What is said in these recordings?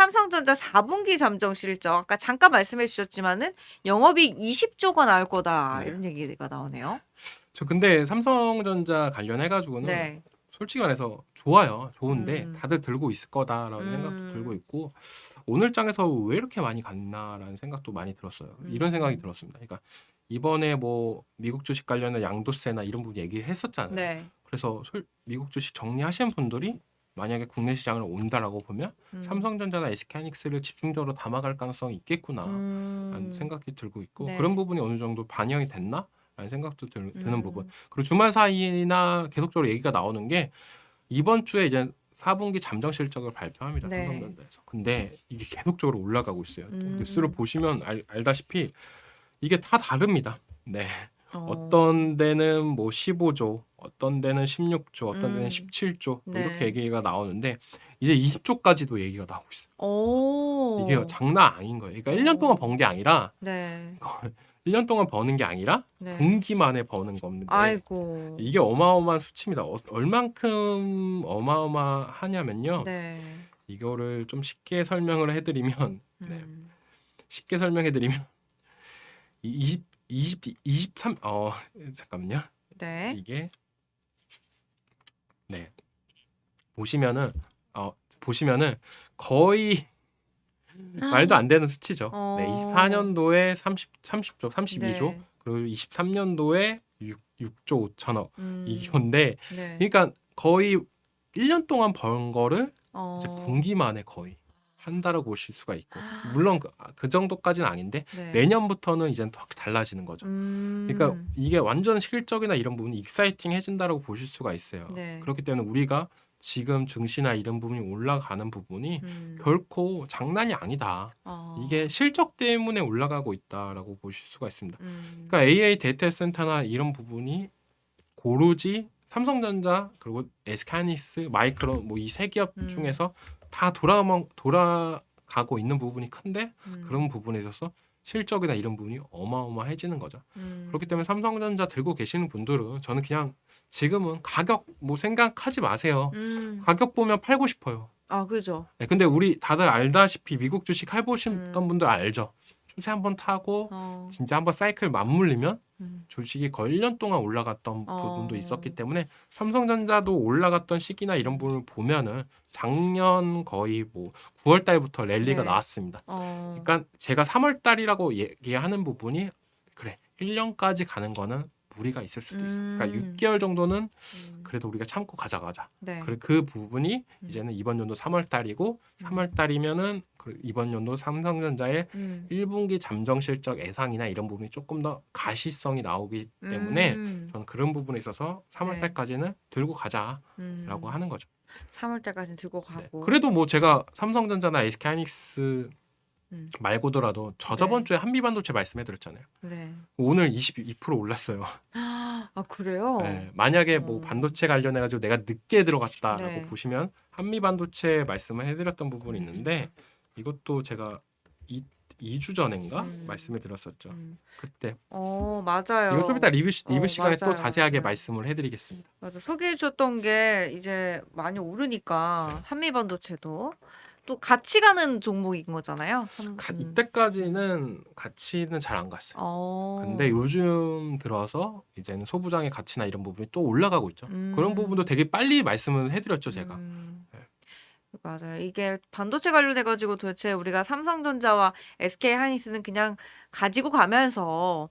삼성전자 4분기 잠정 실적 아까 잠깐 말씀해 주셨지만은 영업이익 20조가 나올 거다 네. 이런 얘기가 나오네요. 저 근데 삼성전자 관련해 가지고는 네. 솔직히 말해서 좋아요. 좋은데 음. 다들 들고 있을 거다라는 생각도 들고 음. 있고 오늘 장에서 왜 이렇게 많이 갔나라는 생각도 많이 들었어요. 이런 생각이 음. 들었습니다. 그러니까 이번에 뭐 미국 주식 관련해 양도세나 이런 부분 얘기했었잖아요. 네. 그래서 미국 주식 정리하신 분들이 만약에 국내 시장을 온다라고 보면 음. 삼성전자나 SK하이닉스를 집중적으로 담아갈 가능성이 있겠구나라는 음. 생각이 들고 있고 네. 그런 부분이 어느 정도 반영이 됐나? 라는 생각도 드는 부분. 음. 그리고 주말 사이나 계속적으로 얘기가 나오는 게 이번 주에 이제 4분기 잠정 실적을 발표합니다. 네. 삼성전자에서. 근데 이게 계속적으로 올라가고 있어요. 또 뉴스를 음. 보시면 알다시피 이게 다 다릅니다. 네. 어. 어떤 데는 뭐 15조, 어떤 데는 16조, 어떤 데는 음. 17조 뭐 이렇게 네. 얘기가 나오는데 이제 20조까지도 얘기가 나오고 있어요. 이게 오. 장난 아닌 거예요. 그러니까 1년 동안 번 게 아니라 네. 1년 동안 버는 게 아니라 네. 분기 만에 버는 건데 아이고. 이게 어마어마한 수치입니다. 얼만큼 어마어마하냐면요. 네. 이거를 좀 쉽게 설명을 해드리면 네. 음. 쉽게 설명해드리면 23 잠깐만요. 네. 이게 네 보시면은 거의 말도 안 되는 수치죠. 네, 어. 24년도에 30조, 32조, 네. 그리고 23년도에 6조 5천억 이건데, 네. 그러니까 거의 1년 동안 번 거를 이제 어. 분기 만에 거의 한다고 보실 수가 있고, 물론 그 정도까지는 아닌데 네. 내년부터는 이제 확 달라지는 거죠. 그러니까 이게 완전 실적이나 이런 부분이 익사이팅해진다라고 보실 수가 있어요. 네. 그렇기 때문에 우리가 지금 증시나 이런 부분이 올라가는 부분이 결코 장난이 아니다. 이게 실적 때문에 올라가고 있다라고 보실 수가 있습니다. 그러니까 AA 데이터 센터나 이런 부분이 고르지 삼성전자 그리고 SK하이닉스, 마이크론 뭐 이 세 기업 중에서 다 돌아가고 있는 부분이 큰데 그런 부분에 있어서 실적이나 이런 부분이 어마어마해지는 거죠. 그렇기 때문에 삼성전자 들고 계시는 분들은 저는 그냥 지금은 가격 뭐 생각하지 마세요. 가격 보면 팔고 싶어요. 아, 그죠. 네, 근데 우리 다들 알다시피 미국 주식 해보셨던 분들 알죠. 추세 한번 타고 진짜 한번 사이클 맞물리면 주식이 거의 1년 동안 올라갔던 부분도 있었기 때문에 삼성전자도 올라갔던 시기나 이런 부분을 보면은 작년 거의 뭐 9월 달부터 랠리가 네. 나왔습니다. 그러니까 제가 3월 달이라고 얘기하는 부분이 그래 1년까지 가는 거는 무리가 있을 수도 있어. 그러니까 6개월 정도는 그래도 우리가 참고 가자. 네. 그 부분이 이제는 이번 연도 3월 달이고 3월 달이면은 이번 연도 삼성전자의 1분기 잠정 실적 예상이나 이런 부분이 조금 더 가시성이 나오기 때문에 저는 그런 부분에 있어서 3월 네. 달까지는 들고 가자라고 하는 거죠. 3월 달까지 들고 네. 가고. 그래도 뭐 제가 삼성전자나 SK하이닉스 말고더라도 저번 네. 주에 한미반도체 말씀해드렸잖아요. 네. 오늘 22% 올랐어요. 아, 그래요? 네, 만약에 뭐 반도체 관련해가지고 내가 늦게 들어갔다라고 네. 보시면 한미반도체 말씀을 해드렸던 부분이 있는데 이것도 제가 2주 전인가 말씀을 드렸었죠. 그때 맞아요. 이거 좀 이따 리뷰 시간에 또 맞아요. 자세하게 말씀을 해드리겠습니다. 맞아. 소개해 주셨던 게 이제 많이 오르니까 한미반도체도 또 같이 가는 종목인 거잖아요. 이때까지는 가치는 잘 안 갔어요. 근데 요즘 들어서 이제는 소부장의 가치나 이런 부분이 또 올라가고 있죠. 그런 부분도 되게 빨리 말씀을 해드렸죠, 제가. 네. 맞아요. 이게 반도체 관련해 가지고 도대체 우리가 삼성전자와 SK하이닉스는 그냥 가지고 가면서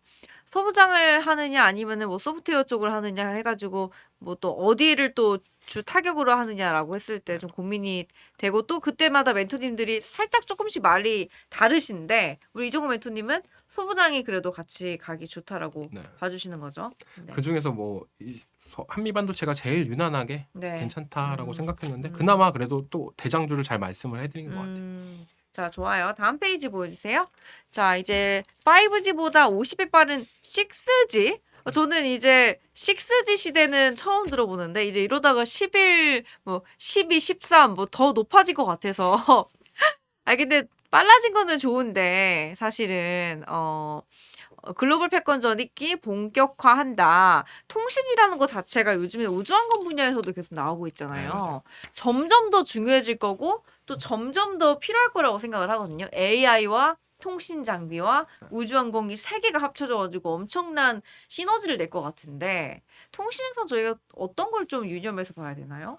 소부장을 하느냐 아니면은 뭐 소프트웨어 쪽을 하느냐 해가지고 뭐 또 어디를 또 주 타격으로 하느냐라고 했을 때 좀 고민이 되고 또 그때마다 멘토님들이 살짝 조금씩 말이 다르신데 우리 이종호 멘토님은 소부장이 그래도 같이 가기 좋다라고 봐주시는 거죠. 네. 그 중에서 뭐 한미 반도체가 제일 유난하게 네. 괜찮다라고 생각했는데 그나마 그래도 또 대장주를 잘 말씀을 해드린 것 같아요. 자, 좋아요. 다음 페이지 보여주세요. 자, 이제 5G보다 50배 빠른 6G. 저는 이제 6G 시대는 처음 들어보는데 이제 이러다가 11, 뭐 12, 13 뭐 더 높아질 것 같아서. 근데 빨라진 거는 좋은데 사실은 글로벌 패권 전입기 본격화한다. 통신이라는 것 자체가 요즘에 우주항공 분야에서도 계속 나오고 네, 있잖아요. 맞아요. 점점 더 중요해질 거고 또 점점 더 필요할 거라고 생각을 하거든요. AI와 통신 장비와 우주항공이 세 개가 합쳐져 가지고 엄청난 시너지를 낼 것 같은데 통신에서 저희가 어떤 걸 좀 유념해서 봐야 되나요?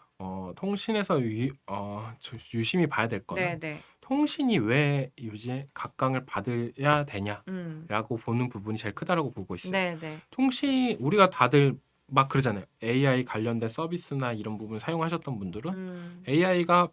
통신에서 유심히 봐야 될 거는 네네. 통신이 왜 요즘 각광을 받아야 되냐라고 음. 보는 부분이 제일 크다라고 보고 있어요. 네네. 통신 우리가 다들 막 그러잖아요. AI 관련된 서비스나 이런 부분 사용하셨던 분들은 AI가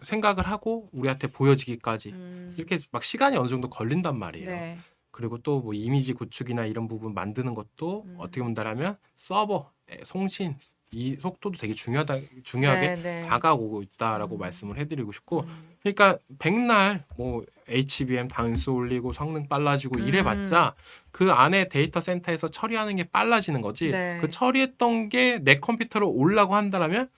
생각을 하고 우리한테 보여지기까지 이렇게 막 시간이 어느 정도 걸린단 말이에요. 네. 그리고 또 뭐 이미지 구축이나 이런 부분 만드는 것도 어떻게 본다라면 서버, 송신 이 속도도 되게 중요하게 네네. 다가오고 있다라고 말씀을 해드리고 싶고, 그러니까 백날 뭐 HBM 단수 올리고 성능 빨라지고 이래봤자 그 안에 데이터 센터에서 처리하는 게 빨라지는 거지. 네. 그 처리했던 게 내 컴퓨터로 올라고 한다라면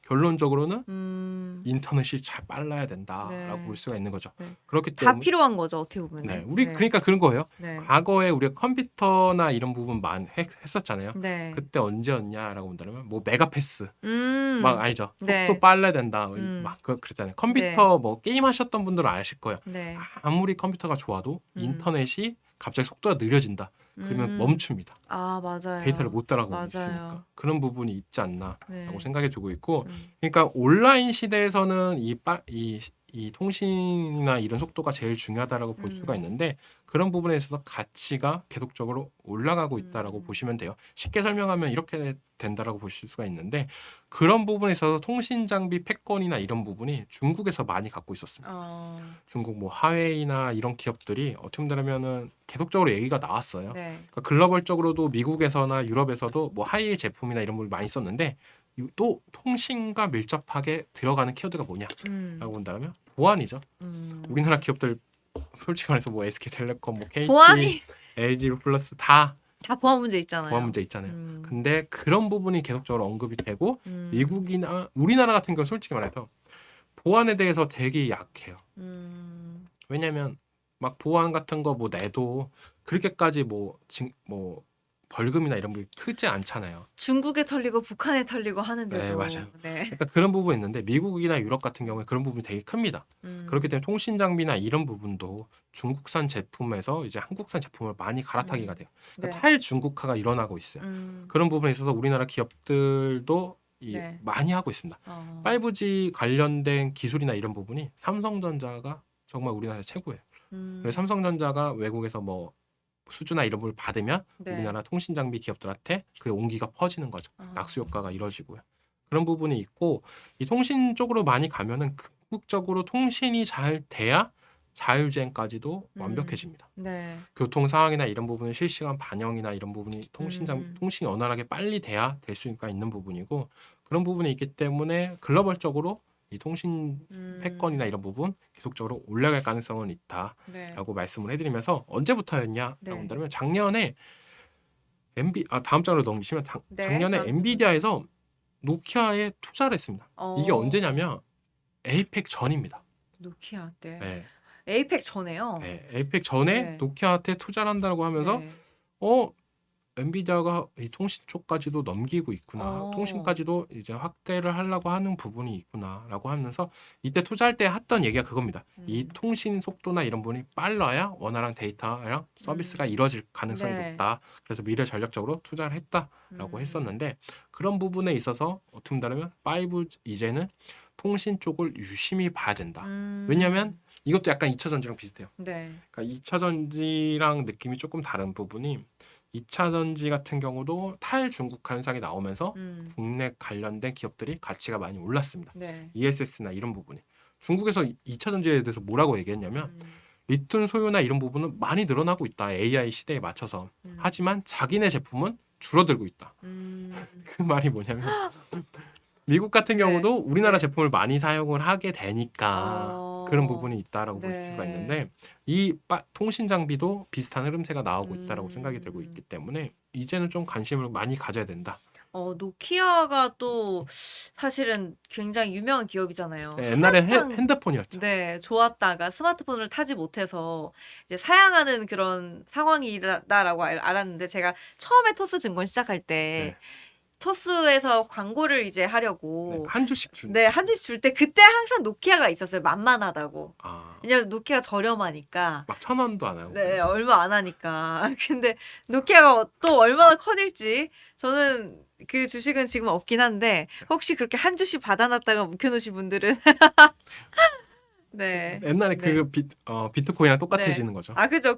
결론적으로는 인터넷이 잘 빨라야 된다라고 네. 볼 수가 있는 거죠. 네. 그렇기 다 때문에 필요한 거죠, 어떻게 보면은. 네, 우리 그러니까 그런 거예요. 네. 과거에 우리가 컴퓨터나 이런 부분 많이 했었잖아요. 네. 그때 언제였냐라고 본다면 뭐 메가패스 막 음. 알죠. 속도 네. 빨라야 된다. 막 그랬잖아요. 컴퓨터 뭐 게임 하셨던 분들은 아실 거예요. 네. 아무리 컴퓨터가 좋아도 인터넷이 갑자기 속도가 느려진다. 그러면 멈춥니다. 아, 맞아요. 데이터를 못 따라가고 맞아요. 있으니까. 그런 부분이 있지 않나라고 네. 생각이 들고 있고, 그러니까 온라인 시대에서는 이 통신이나 이런 속도가 제일 중요하다라고 볼 수가 있는데, 그런 부분에 있어서 가치가 계속적으로 올라가고 있다라고 보시면 돼요. 쉽게 설명하면 이렇게 된다라고 보실 수가 있는데, 그런 부분에 있어서 통신 장비 패권이나 이런 부분이 중국에서 많이 갖고 있었습니다. 중국 뭐 화웨이나 이런 기업들이 어떻게 보면은 계속적으로 얘기가 나왔어요. 네. 그러니까 글로벌적으로도 미국에서나 유럽에서도 뭐 하이의 제품이나 이런 걸 많이 썼는데, 또 통신과 밀접하게 들어가는 키워드가 뭐냐라고 본다면 보안이죠. 우리나라 기업들 솔직히 말해서 뭐 SK텔레콤, 뭐 KT, 보안이 LG 플러스 다 다 보안 문제 있잖아요. 보안 문제 있잖아요. 근데 그런 부분이 계속적으로 언급이 되고 미국이나 우리나라 같은 경우 솔직히 말해서 보안에 대해서 되게 약해요. 왜냐면 막 보안 같은 거 뭐 내도 그렇게까지 뭐 벌금이나 이런 게 크지 않잖아요. 중국에 털리고 북한에 털리고 하는데도. 네, 맞아요. 네. 그러니까 그런 부분이 있는데 미국이나 유럽 같은 경우에 그런 부분이 되게 큽니다. 그렇기 때문에 통신 장비나 이런 부분도 중국산 제품에서 이제 한국산 제품을 많이 갈아타기가 돼요. 그러니까 네. 탈중국화가 일어나고 있어요. 그런 부분에 있어서 우리나라 기업들도 네. 많이 하고 있습니다. 5G 관련된 기술이나 이런 부분이 삼성전자가 정말 우리나라 최고예요. 그래서 삼성전자가 외국에서 뭐 수주나 이런 걸 받으면 네. 우리나라 통신 장비 기업들한테 그 온기가 퍼지는 거죠. 낙수 효과가 이루어지고요. 그런 부분이 있고, 이 통신 쪽으로 많이 가면은 궁극적으로 통신이 잘 돼야 자율주행까지도 완벽해집니다. 네. 교통 상황이나 이런 부분은 실시간 반영이나 이런 부분이 통신이 원활하게 빨리 돼야 될 수가 있는 부분이고, 그런 부분이 있기 때문에 글로벌적으로 이 통신 패권이나 이런 부분 계속적으로 올라갈 가능성은 있다라고 네. 말씀을 해드리면서, 언제부터였냐라고 네. 한다면 작년에 다음 장으로 넘기시면 네, 작년에 다음 엔비디아에서 노키아에 투자를 했습니다. 이게 언제냐면 에이펙 전입니다. 노키아 때. 네. 에이펙 전에요. 네, 에이펙 전에 네. 노키아한테 투자를 한다고 하면서 네. 엔비디아가 이 통신 쪽까지도 넘기고 있구나. 통신까지도 이제 확대를 하려고 하는 부분이 있구나라고 하면서, 이때 투자할 때 했던 얘기가 그겁니다. 이 통신 속도나 이런 부분이 빨라야 원활한 데이터랑 서비스가 이루어질 가능성이 네. 높다. 그래서 미래 전략적으로 투자를 했다라고 했었는데, 그런 부분에 있어서 어떻게 본다면 5 이제는 통신 쪽을 유심히 봐야 된다. 왜냐하면 이것도 약간 2차 전지랑 비슷해요. 네. 그러니까 2차 전지랑 느낌이 조금 다른 부분이, 2차 전지 같은 경우도 탈중국화 현상이 나오면서 국내 관련된 기업들이 가치가 많이 올랐습니다. 네. ESS나 이런 부분이. 중국에서 2차 전지에 대해서 뭐라고 얘기했냐면 리튬 소유나 이런 부분은 많이 늘어나고 있다. AI 시대에 맞춰서. 하지만 자기네 제품은 줄어들고 있다. 그 말이 뭐냐면 미국 같은 경우도 우리나라 제품을 많이 사용을 하게 되니까 그런 부분이 있다라고 볼 수가 있는데, 이 통신 장비도 비슷한 흐름세가 나오고 있다라고 생각이 들고 있기 때문에 이제는 좀 관심을 많이 가져야 된다. 노키아가 또 사실은 굉장히 유명한 기업이잖아요. 네, 옛날에 한창 핸드폰이었죠. 네, 좋았다가 스마트폰을 타지 못해서 이제 사양하는 그런 상황이다라고 알았는데 제가 처음에 토스증권 시작할 때 네. 토스에서 광고를 이제 네, 하려고 한 주씩 준. 네, 한 주씩 줄 때 그때 항상 노키아가 있었어요. 만만하다고. 아, 왜냐면 노키아가 저렴하니까. 막 1,000원도 안 하고. 네, 얼마 안 하니까. 근데 노키아가 또 얼마나 커질지 저는 그 주식은 지금 없긴 한데 혹시 그렇게 한 주씩 받아놨다가 묵혀놓으신 분들은 네. 옛날에 네. 그 비트코인이랑 똑같아지는 거죠. 아, 그죠.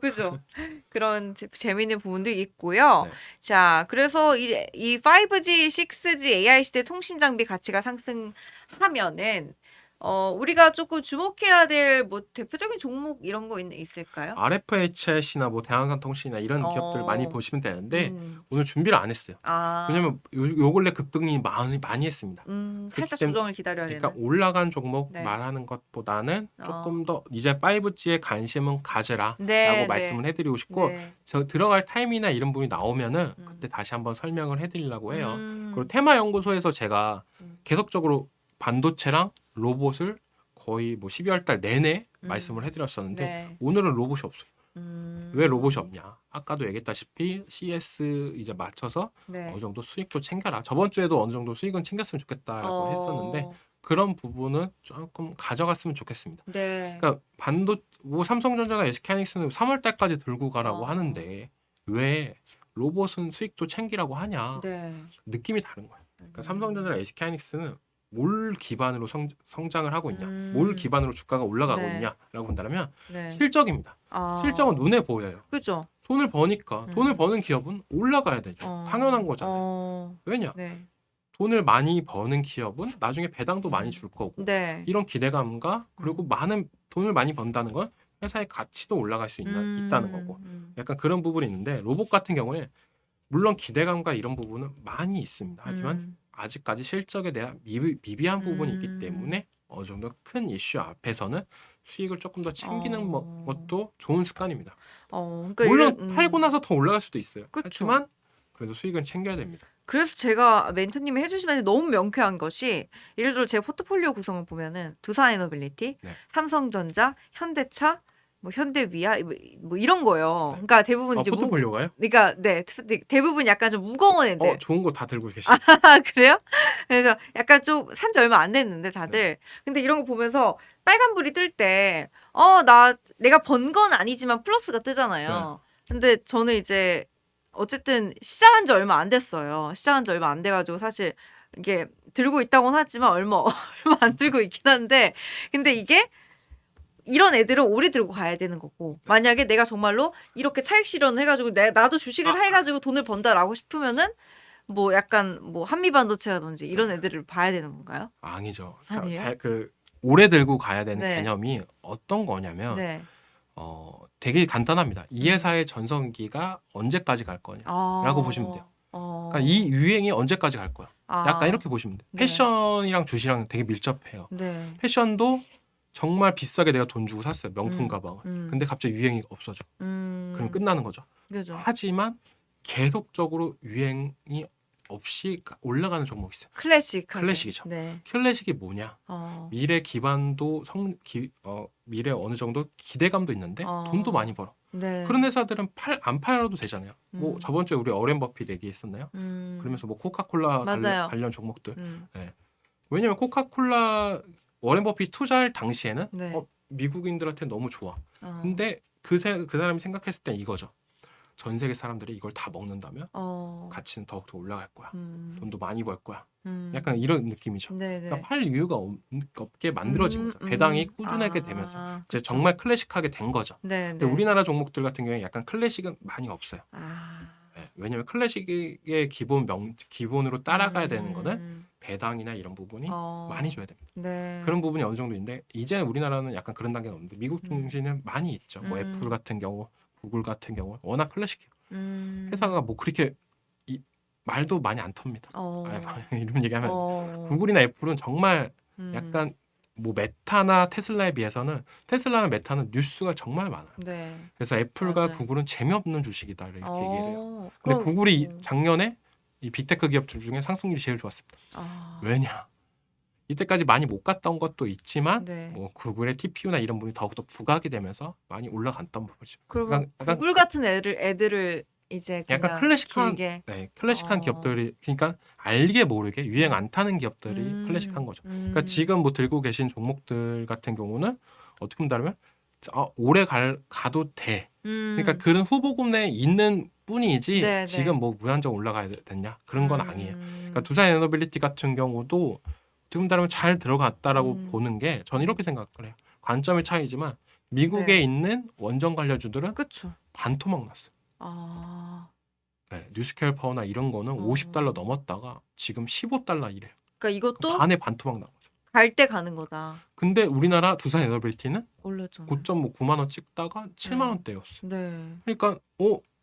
그런 재미있는 부분도 있고요. 네. 자, 그래서 이 5G, 6G AI 시대 통신 장비 가치가 상승하면은 우리가 조금 주목해야 될 뭐 대표적인 종목 이런 거 있을까요? RFHS나 뭐 대한항공통신이나 이런 기업들 많이 어, 보시면 되는데 음, 오늘 준비를 안 했어요. 아, 왜냐면 요 근래 급등이 많이 했습니다. 살짝 때문에- 조정을 기다려야 그러니까 되는. 올라간 종목 네. 말하는 것보다는 어. 조금 더 이제 5G에 관심은 가져라라고 네, 말씀을 해드리고 싶고 네. 저 들어갈 타임이나 이런 부분이 나오면은 음. 그때 다시 한번 설명을 해드리려고 해요. 음, 그리고 테마연구소에서 제가 음. 계속적으로 반도체랑 로봇을 거의 뭐 12월 달 내내 음. 말씀을 해드렸었는데 네. 오늘은 로봇이 없어요. 음, 왜 로봇이 없냐? 아까도 얘기했다시피 CS 이제 맞춰서 네. 어느 정도 수익도 챙겨라. 저번 주에도 어느 정도 수익은 챙겼으면 좋겠다라고 했었는데 그런 부분은 조금 가져갔으면 좋겠습니다. 네. 그러니까 뭐 삼성전자나 SK하이닉스는 3월 달까지 들고 가라고 하는데 왜 로봇은 수익도 챙기라고 하냐? 네. 느낌이 다른 거예요. 그러니까 삼성전자나 SK하이닉스는 뭘 기반으로 성장을 하고 있냐? 음. 뭘 기반으로 주가가 올라가고 네. 있냐라고 본다면 네. 실적입니다. 아, 실적은 눈에 보여요. 그죠. 돈을 버니까 음. 돈을 버는 기업은 올라가야 되죠. 당연한 거잖아요. 왜냐? 네. 돈을 많이 버는 기업은 나중에 배당도 많이 음. 줄 거고 네. 이런 기대감과 그리고 많은 돈을 많이 번다는 건 회사의 가치도 올라갈 수 있다는 거고 약간 그런 부분이 있는데 로봇 같은 경우에 물론 기대감과 이런 부분은 많이 있습니다. 하지만 아직까지 실적에 대한 미비한 부분이 있기 때문에 어느 정도 큰 이슈 앞에서는 수익을 조금 더 챙기는 것도 좋은 습관입니다. 그러니까 물론 팔고 나서 더 올라갈 수도 있어요. 그쵸. 하지만 그래도 수익은 챙겨야 됩니다. 그래서 제가 멘토님이 해주시면 너무 명쾌한 것이 예를 들어 제 포트폴리오 구성을 보면은 두산에너빌리티, 네. 삼성전자, 현대차, 뭐 현대위아 뭐 이런 거예요. 네. 그러니까 대부분 이제 포트폴리오가요? 그러니까 네 대부분 약간 좀 무거운 애들. 좋은 거 다 들고 계시죠. 그래요? 그래서 약간 좀 산지 얼마 안 됐는데 다들. 근데 이런 거 보면서 빨간불이 뜰 때, 내가 번 건 아니지만 플러스가 뜨잖아요. 근데 저는 이제 어쨌든 시작한 지 얼마 안 됐어요. 시작한 지 얼마 안 돼가지고 사실 이게 들고 있다고는 하지만 얼마 안 들고 있긴 한데, 근데 이게 이런 애들은 오래 들고 가야 되는 거고 만약에 내가 정말로 이렇게 차익 실현을 해가지고 나도 주식을 해가지고 돈을 번다라고 싶으면은 뭐 약간 뭐 한미반도체라든지 이런 애들을 봐야 되는 건가요? 아니죠. 아니에요? 오래 들고 가야 되는 네. 개념이 어떤 거냐면 네. 되게 간단합니다. 이 회사의 전성기가 언제까지 갈 거냐라고 보시면 돼요. 그러니까 이 유행이 언제까지 갈 거야. 약간 이렇게 보시면 돼요. 네. 패션이랑 주식이랑 되게 밀접해요. 네. 패션도 정말 비싸게 내가 돈 주고 샀어요. 명품 가방을. 음. 근데 갑자기 유행이 없어져. 그럼 끝나는 거죠. 그죠. 하지만 계속적으로 유행이 없이 올라가는 종목이 있어요. 클래식이죠. 네. 클래식이 뭐냐? 미래 기반도 미래 어느 정도 기대감도 있는데 돈도 많이 벌어. 네. 그런 회사들은 안 팔아도 되잖아요. 뭐 저번 주에 우리 어렌 버핏 얘기했었나요? 그러면서 뭐 코카콜라 맞아요. 관련 종목들. 왜냐면 코카콜라 워렌 버핏 투자할 당시에는 네. 미국인들한테 너무 좋아. 근데 그 사람이 생각했을 땐 이거죠. 전 세계 사람들이 이걸 다 먹는다면 가치는 더욱더 올라갈 거야. 돈도 많이 벌 거야. 약간 이런 느낌이죠. 네네. 그러니까 팔 이유가 없게 만들어진 거죠. 배당이 꾸준하게 되면서 이제 그쵸. 정말 클래식하게 된 거죠. 네. 근데 우리나라 종목들 같은 경우에 약간 클래식은 많이 없어요. 아. 네, 왜냐면 클래식의 기본으로 따라가야 되는 거는 배당이나 이런 부분이 많이 줘야 됩니다. 네. 그런 부분이 어느 정도 있는데 이제 우리나라는 약간 그런 단계는 없는데 미국 중심은 많이 있죠. 뭐 애플 같은 경우, 구글 같은 경우 워낙 클래식해요. 회사가 뭐 그렇게 말도 많이 안 텁니다. 이런 얘기하면 구글이나 애플은 정말 약간 뭐 메타나 테슬라에 비해서는 테슬라나 메타는 뉴스가 정말 많아요. 네. 그래서 애플과 맞아요. 구글은 재미없는 주식이다 이렇게 얘기를 해요. 근데 그럼, 구글이 작년에 이 빅테크 기업들 중에 상승률이 제일 좋았습니다. 아. 왜냐? 이때까지 많이 못 갔던 것도 있지만 네. 뭐 구글의 TPU나 이런 부분이 더욱더 부각이 되면서 많이 올라갔던 부분이죠. 그러면 약간 구글 같은 애들을 이제 약간 그냥 클래식한 길게 클래식한 기업들이 그러니까 알게 모르게 유행 안 타는 기업들이 클래식한 거죠. 그러니까 지금 뭐 들고 계신 종목들 같은 경우는 어떻게 본다면 오래 가도 돼. 그러니까 그런 후보군에 있는 뿐이지 네, 지금 네. 뭐 무한정 올라가야 됐냐 그런 건 아니에요. 그러니까 두산 에너빌리티 같은 경우도 어떻게 본다면 잘 들어갔다라고 보는 게 저는 이렇게 생각을 해요. 관점의 차이지만 미국에 네. 있는 원전 관련주들은 그쵸. 반토막 났어요. 아. 네, 뉴스케일 파워나 이런 거는 $50 넘었다가 지금 $15 이래요. 그러니까 이것도 반에 반토막 난 거죠. 갈 때 가는 거다. 근데 우리나라 두산 에너빌리티는 올렸잖아요. 고점 뭐 9만 원 찍다가 7만 원대였어. 네. 그러니까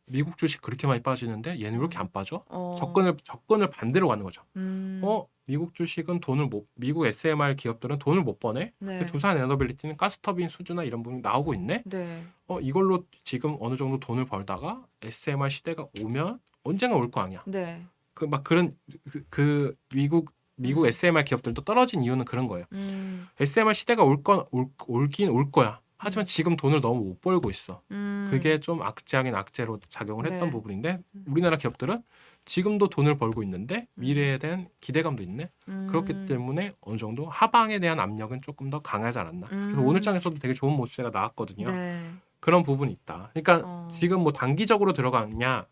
미국 주식 그렇게 많이 빠지는데 얘는 왜 이렇게 안 빠져? 어. 접근을 반대로 가는 거죠. 음. 미국 주식은 미국 SMR 기업들은 돈을 못 버네. 네. 근데 두산 에너빌리티는 가스터빈 수주나 이런 부분이 나오고 있네. 네. 이걸로 지금 어느 정도 돈을 벌다가 SMR 시대가 오면 언젠가 올 거 아니야. 네. 그런 미국 SMR 기업들도 떨어진 이유는 그런 거예요. SMR 시대가 올긴 올 거야. 하지만 지금 돈을 너무 못 벌고 있어. 그게 좀 악재하긴 악재로 작용을 했던 네. 부분인데 우리나라 기업들은 지금도 돈을 벌고 있는데 미래에 대한 기대감도 있네. 그렇기 때문에 어느 정도 하방에 대한 압력은 조금 더 강하지 않았나. 그래서 오늘 장에서도 되게 좋은 모습세가 나왔거든요. 네. 그런 부분이 있다. 그러니까 지금 뭐 단기적으로 들어갔냐,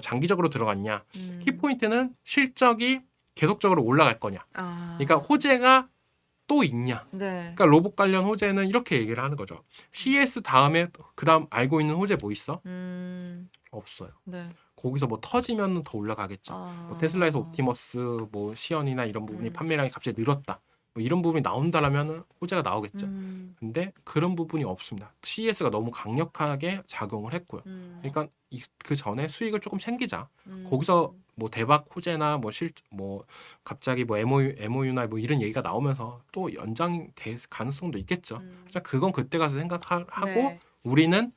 장기적으로 들어갔냐. 키포인트는 실적이 계속적으로 올라갈 거냐. 그러니까 호재가 또 있냐. 네. 그러니까 로봇 관련 호재는 이렇게 얘기를 하는 거죠. CES 다음에 그다음 알고 있는 호재 뭐 있어? 없어요. 네. 거기서 뭐 터지면 더 올라가겠죠. 뭐 테슬라에서 옵티머스, 뭐 시연이나 이런 부분이 판매량이 갑자기 늘었다. 뭐 이런 부분이 나온다라면 호재가 나오겠죠. 근데 그런 부분이 없습니다. CES가 너무 강력하게 작용을 했고요. 그러니까 그 전에 수익을 조금 챙기자. 거기서 뭐 대박 호재나 뭐 갑자기 뭐 MOU나 뭐 이런 얘기가 나오면서 또 연장될 가능성도 있겠죠. 그래서 그건 그때 가서 생각하고 네. 우리는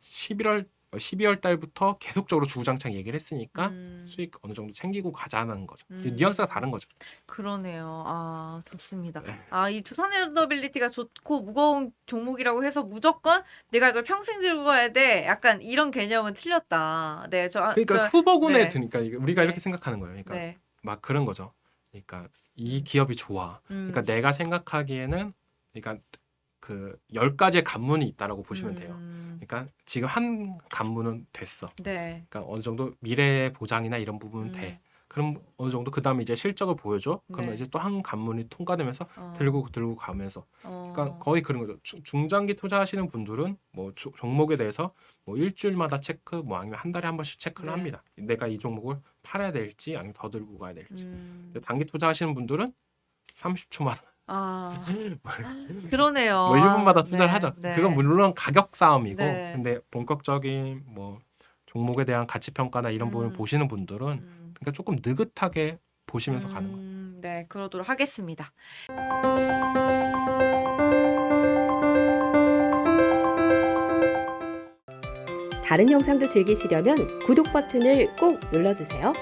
12월 달부터 계속적으로 주구장창 얘기를 했으니까 수익 어느 정도 챙기고 가자는 거죠. 뉘앙스가 다른 거죠. 그러네요. 좋습니다. 네. 이 두산 에너빌리티가 좋고 무거운 종목이라고 해서 무조건 내가 이걸 평생 들고 가야 돼. 약간 이런 개념은 틀렸다. 네, 그러니까 후보군에 네. 드니까 우리가 네. 이렇게 생각하는 거예요. 그러니까 네. 막 그런 거죠. 그러니까 이 기업이 좋아. 그러니까 내가 생각하기에는 그러니까 그 10가지의 관문이 있다라고 보시면 돼요. 그러니까 지금 한 관문은 됐어. 네. 그러니까 어느 정도 미래 보장이나 이런 부분은 돼. 그럼 어느 정도 그다음에 이제 실적을 보여줘. 그러면 네. 이제 또 한 관문이 통과되면서 들고 가면서. 그러니까 어. 거의 그런 거죠. 중장기 투자하시는 분들은 뭐 종목에 대해서 뭐 일주일마다 체크, 뭐 아니면 한 달에 한 번씩 체크를 네. 합니다. 내가 이 종목을 팔아야 될지 아니면 더 들고 가야 될지. 단기 투자하시는 분들은 30초마다 그러네요. 뭐 1분마다 투자를 네. 하죠. 네. 그건 물론 가격 싸움이고, 네. 근데 본격적인 뭐 종목에 대한 가치 평가나 이런 부분을 보시는 분들은 그러니까 조금 느긋하게 보시면서 가는 거예요. 네, 그러도록 하겠습니다. 다른 영상도 즐기시려면 구독 버튼을 꼭 눌러주세요.